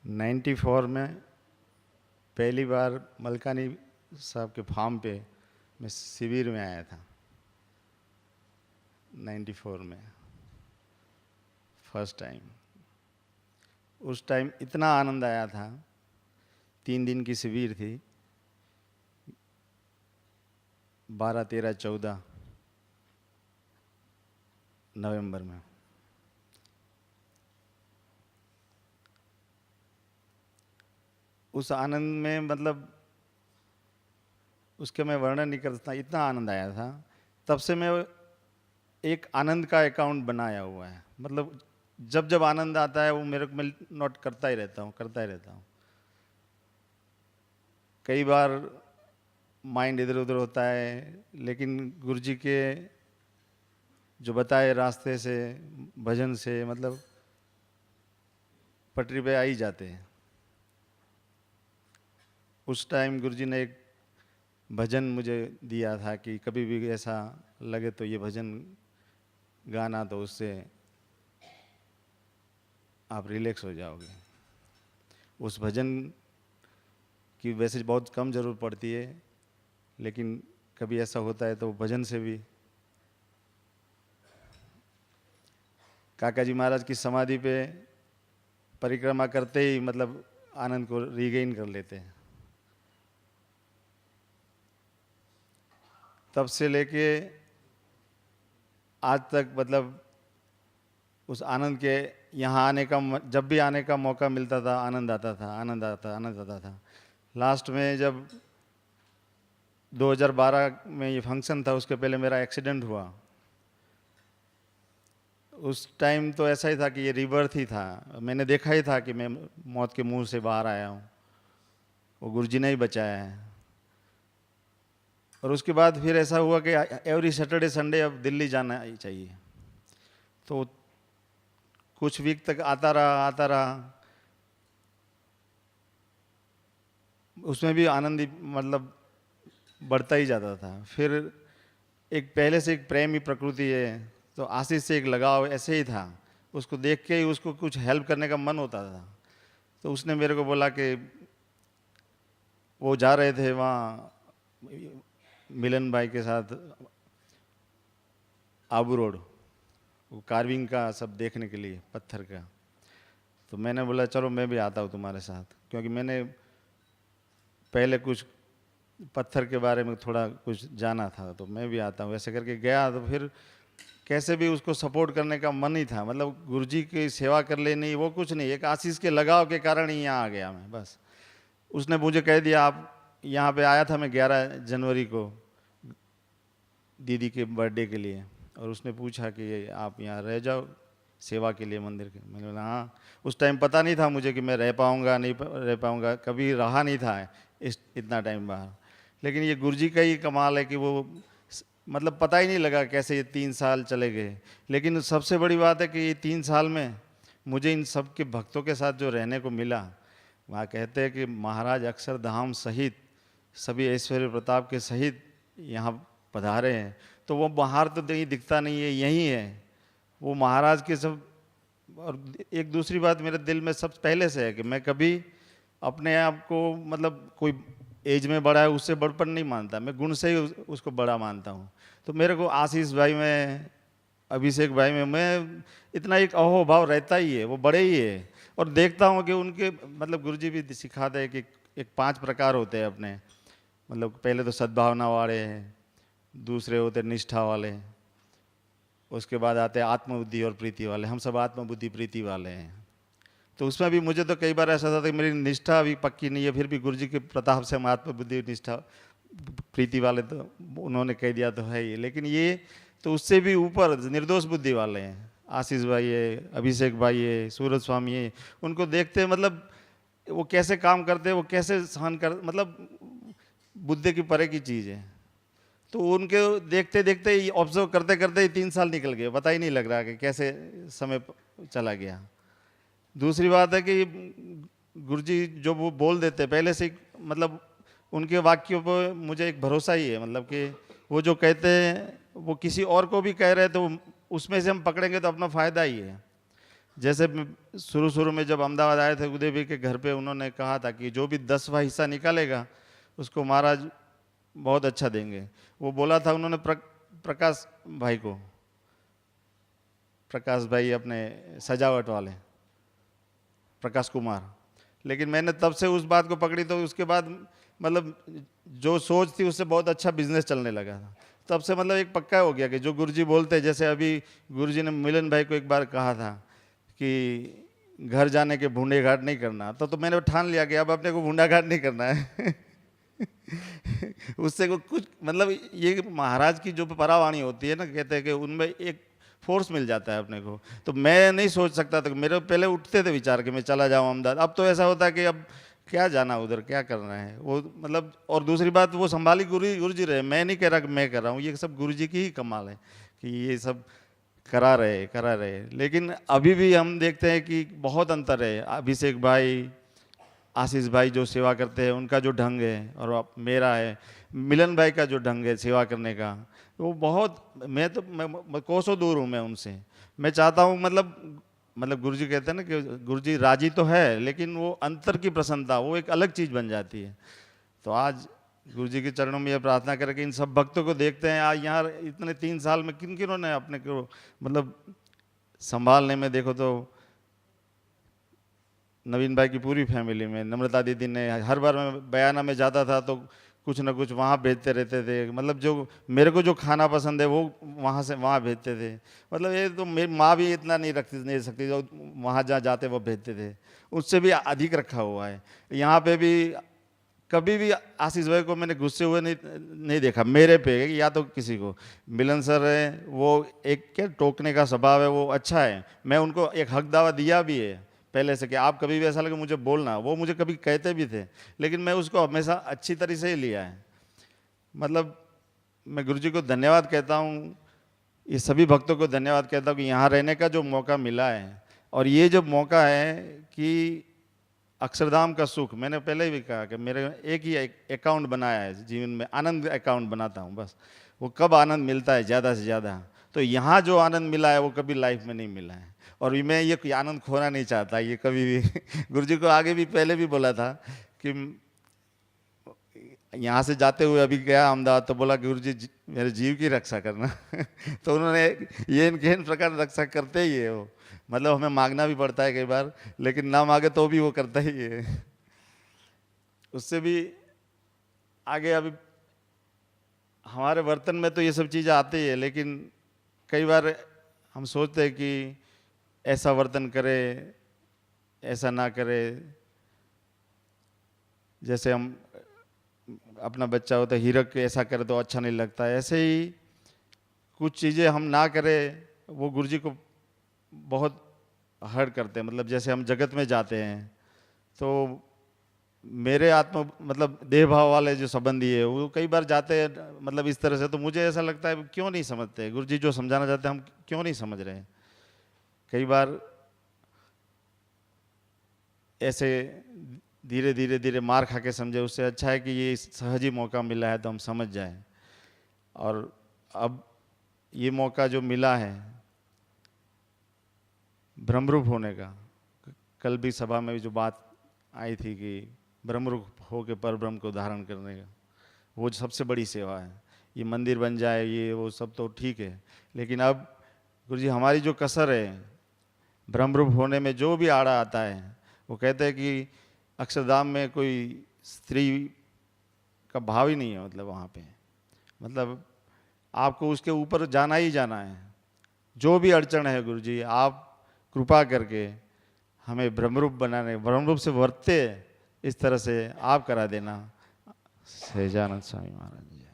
94 में पहली बार मलकानी साहब के फार्म पे मैं शिविर में आया था। 94 में फर्स्ट टाइम। उस टाइम इतना आनंद आया था। 3 दिन की शिविर थी, 12, 13, 14 नवंबर में। उस आनंद में मतलब उसके मैं वर्णन नहीं कर सकता, इतना आनंद आया था। तब से मैं एक आनंद का अकाउंट बनाया हुआ है। मतलब जब जब आनंद आता है वो मेरे को मैं नोट करता ही रहता हूँ। कई बार माइंड इधर उधर होता है, लेकिन गुरुजी के जो बताए रास्ते से, भजन से मतलब पटरी पे आ ही जाते हैं। उस टाइम गुरुजी ने एक भजन मुझे दिया था कि कभी भी ऐसा लगे तो ये भजन गाना, तो उससे आप रिलैक्स हो जाओगे। उस भजन की वैसे बहुत कम ज़रूरत पड़ती है, लेकिन कभी ऐसा होता है तो भजन से भी। काका जी महाराज की समाधि पे परिक्रमा करते ही मतलब आनंद को रिगेन कर लेते हैं। तब से लेके आज तक मतलब उस आनंद के यहाँ आने का, जब भी आने का मौका मिलता था आनंद आता था। लास्ट में जब 2012 में ये फंक्शन था, उसके पहले मेरा एक्सीडेंट हुआ। उस टाइम तो ऐसा ही था कि ये रिबर्थ ही था। मैंने देखा ही था कि मैं मौत के मुंह से बाहर आया हूँ, वो गुरुजी ने ही बचाया है। और उसके बाद फिर ऐसा हुआ कि एवरी सैटरडे संडे अब दिल्ली जाना ही चाहिए। तो कुछ वीक तक आता रहा। उसमें भी आनंद मतलब बढ़ता ही जाता था। फिर एक पहले से एक प्रेमी प्रकृति है, तो आशीष से एक लगाव ऐसे ही था। उसको देख के ही उसको कुछ हेल्प करने का मन होता था। तो उसने मेरे को बोला कि वो जा रहे थे वहाँ मिलन भाई के साथ आबू रोड, वो कार्विंग का सब देखने के लिए, पत्थर का। तो मैंने बोला चलो मैं भी आता हूँ तुम्हारे साथ, क्योंकि मैंने पहले कुछ पत्थर के बारे में थोड़ा कुछ जाना था, तो मैं भी आता हूँ। ऐसे करके गया तो फिर कैसे भी उसको सपोर्ट करने का मन ही था। मतलब गुरुजी की सेवा कर लेनी, वो कुछ नहीं, एक आशीष के लगाव के कारण ही यहाँ आ गया मैं बस। उसने मुझे कह दिया आप यहाँ पे आया था मैं 11 जनवरी को दीदी के बर्थडे के लिए, और उसने पूछा कि आप यहाँ रह जाओ सेवा के लिए मंदिर के। मैंने बोला हाँ। उस टाइम पता नहीं था मुझे कि मैं रह पाऊँगा नहीं रह पाऊँगा, कभी रहा नहीं था इतना टाइम बाहर। लेकिन ये गुरुजी का ही कमाल है कि वो मतलब पता ही नहीं लगा कैसे ये 3 साल चले गए। लेकिन सबसे बड़ी बात है कि ये 3 साल में मुझे इन सब के भक्तों के साथ जो रहने को मिला, वहाँ कहते हैं कि महाराज अक्षरधाम सहित सभी ऐश्वर्य प्रताप के सहित यहाँ पधारे हैं। तो वो बाहर तो कहीं दिखता नहीं है, यही है वो महाराज के सब। और एक दूसरी बात मेरे दिल में सब पहले से है कि मैं कभी अपने आप को मतलब कोई एज में बड़ा है उससे बड़पन नहीं मानता, मैं गुण से ही उसको बड़ा मानता हूँ। तो मेरे को आशीष भाई में, अभिषेक भाई में मैं इतना एक अहोभाव रहता ही है, वो बड़े ही है। और देखता हूँ कि उनके मतलब गुरुजी भी सिखाते हैं कि एक 5 प्रकार होते हैं अपने। मतलब पहले तो सद्भावना वाले हैं, दूसरे होते निष्ठा वाले, उसके बाद आते हैं आत्मबुद्धि और प्रीति वाले। हम सब आत्मबुद्धि प्रीति वाले हैं। तो उसमें भी मुझे तो कई बार ऐसा था कि मेरी निष्ठा अभी पक्की नहीं है, फिर भी गुरुजी के प्रताप से हम आत्मबुद्धि निष्ठा प्रीति वाले, तो उन्होंने कह दिया तो है ये। लेकिन ये तो उससे भी ऊपर निर्दोष बुद्धि वाले हैं। आशीष भाई है, अभिषेक भाई है, सूरज स्वामी है। उनको देखते मतलब वो कैसे काम करते हैं, वो कैसे सहन कर, मतलब बुद्धि की परे की चीज़ है। तो उनके देखते देखते ही ऑब्जर्व करते करते ही 3 साल निकल गए, पता ही नहीं लग रहा कि कैसे समय चला गया। दूसरी बात है कि गुरुजी जो वो बोल देते पहले से, मतलब उनके वाक्यों पर मुझे एक भरोसा ही है। मतलब कि वो जो कहते हैं वो किसी और को भी कह रहे हैं तो उसमें से हम पकड़ेंगे तो अपना फ़ायदा ही है। जैसे शुरू शुरू में जब अहमदाबाद आए थे उदय भाई के घर पे, उन्होंने कहा था कि जो भी 10वां हिस्सा निकालेगा उसको महाराज बहुत अच्छा देंगे। वो बोला था उन्होंने प्रकाश भाई को, प्रकाश भाई अपने सजावट वाले, प्रकाश कुमार। लेकिन मैंने तब से उस बात को पकड़ी, तो उसके बाद मतलब जो सोच थी उससे बहुत अच्छा बिजनेस चलने लगा था। तब से मतलब एक पक्का हो गया कि जो गुरुजी बोलते हैं, जैसे अभी गुरुजी ने मिलन भाई को एक बार कहा था कि घर जाने के भूंडे घाट नहीं करना, तो मैंने ठान लिया कि अब अपने को भूंडा घाट नहीं करना है। उससे कुछ मतलब ये महाराज की जो परावाणी होती है ना, कहते हैं कि उनमें एक फोर्स मिल जाता है अपने को। तो मैं नहीं सोच सकता था, मेरे पहले उठते थे विचार कि मैं चला जाऊँ अहमदाबाद। अब तो ऐसा होता है कि अब क्या जाना उधर, क्या करना है वो, मतलब। और दूसरी बात, वो संभाली गुरु जी रहे, मैं नहीं कह रहा कि मैं कर रहा हूँ, ये सब गुरु जी की ही कमाल है कि ये सब करा रहे। लेकिन अभी भी हम देखते हैं कि बहुत अंतर है। अभिषेक भाई, आशीष भाई जो सेवा करते हैं, उनका जो ढंग है, और मेरा है, मिलन भाई का जो ढंग है सेवा करने का, वो बहुत, मैं कोसों दूर हूँ मैं उनसे। मैं चाहता हूँ मतलब गुरुजी कहते हैं ना कि गुरुजी राजी तो है, लेकिन वो अंतर की प्रसन्नता वो एक अलग चीज़ बन जाती है। तो आज गुरुजी के चरणों में यह प्रार्थना करें कि इन सब भक्तों को देखते हैं आज यहाँ इतने 3 साल में किन किनों ने अपने को मतलब संभालने में, देखो तो नवीन भाई की पूरी फैमिली में, नम्रता दीदी ने, हर बार मैं बयाना में जाता था तो कुछ ना कुछ वहाँ भेजते रहते थे। मतलब जो मेरे को जो खाना पसंद है वो वहाँ से वहाँ भेजते थे। मतलब ये तो मेरी माँ भी इतना नहीं सकती, जो वहाँ जहाँ जाते वो भेजते थे, उससे भी अधिक रखा हुआ है। यहाँ पे भी कभी भी आशीष भाई को मैंने गुस्से हुए नहीं देखा मेरे पे, या तो किसी को। मिलन सर है, वो एक क्या टोकने का स्वभाव है, वो अच्छा है। मैं उनको एक हक दावा दिया भी है पहले से कि आप कभी भी ऐसा लगे मुझे बोलना, वो मुझे कभी कहते भी थे, लेकिन मैं उसको हमेशा अच्छी तरह से ही लिया है। मतलब मैं गुरुजी को धन्यवाद कहता हूँ, ये सभी भक्तों को धन्यवाद कहता हूँ कि यहाँ रहने का जो मौका मिला है। और ये जो मौका है कि अक्षरधाम का सुख, मैंने पहले भी कहा कि मेरे एक ही अकाउंट बनाया है जीवन में, आनंद अकाउंट बनाता हूँ बस। वो कब आनंद मिलता है ज़्यादा से ज़्यादा, तो यहाँ जो आनंद मिला है वो कभी लाइफ में नहीं मिला है। और मैं ये आनंद खोना नहीं चाहता ये कभी भी। गुरुजी को आगे भी पहले भी बोला था कि यहाँ से जाते हुए अभी गया अहमदाबाद, तो बोला गुरुजी मेरे जीव की रक्षा करना। तो उन्होंने ये इन प्रकार रक्षा करते ही है वो। मतलब हमें मांगना भी पड़ता है कई बार, लेकिन ना मांगे तो भी वो करता ही है। उससे भी आगे अभी हमारे बर्तन में तो ये सब चीज़ें आती है, लेकिन कई बार हम सोचते हैं कि ऐसा वर्तन करे, ऐसा ना करे। जैसे हम अपना बच्चा होता है, हीरक ऐसा करे तो अच्छा नहीं लगता, ऐसे ही कुछ चीज़ें हम ना करें, वो गुरुजी को बहुत हर्ट करते हैं। मतलब जैसे हम जगत में जाते हैं तो मेरे मतलब देह भाव वाले जो संबंधी है वो कई बार जाते हैं मतलब इस तरह से, तो मुझे ऐसा लगता है क्यों नहीं समझते गुरुजी जो समझाना चाहते हैं, हम क्यों नहीं समझ रहे हैं। कई बार ऐसे धीरे धीरे मार खा के समझे, उससे अच्छा है कि ये सहज ही मौका मिला है तो हम समझ जाएं। और अब ये मौका जो मिला है ब्रह्मरूप होने का, कल भी सभा में जो बात आई थी कि ब्रह्मरूप हो के पर ब्रह्म को धारण करने का, वो सबसे बड़ी सेवा है। ये मंदिर बन जाए ये वो सब तो ठीक है, लेकिन अब गुरुजी हमारी जो कसर है ब्रह्मरूप होने में, जो भी आड़ा आता है, वो कहते हैं कि अक्षरधाम में कोई स्त्री का भाव ही नहीं है। मतलब वहाँ पे मतलब आपको उसके ऊपर जाना ही जाना है। जो भी अड़चन है गुरुजी आप कृपा करके हमें ब्रह्मरूप बनाने, ब्रह्मरूप से वर्तते इस तरह से आप करा देना। सहजानंद स्वामी महाराज जी।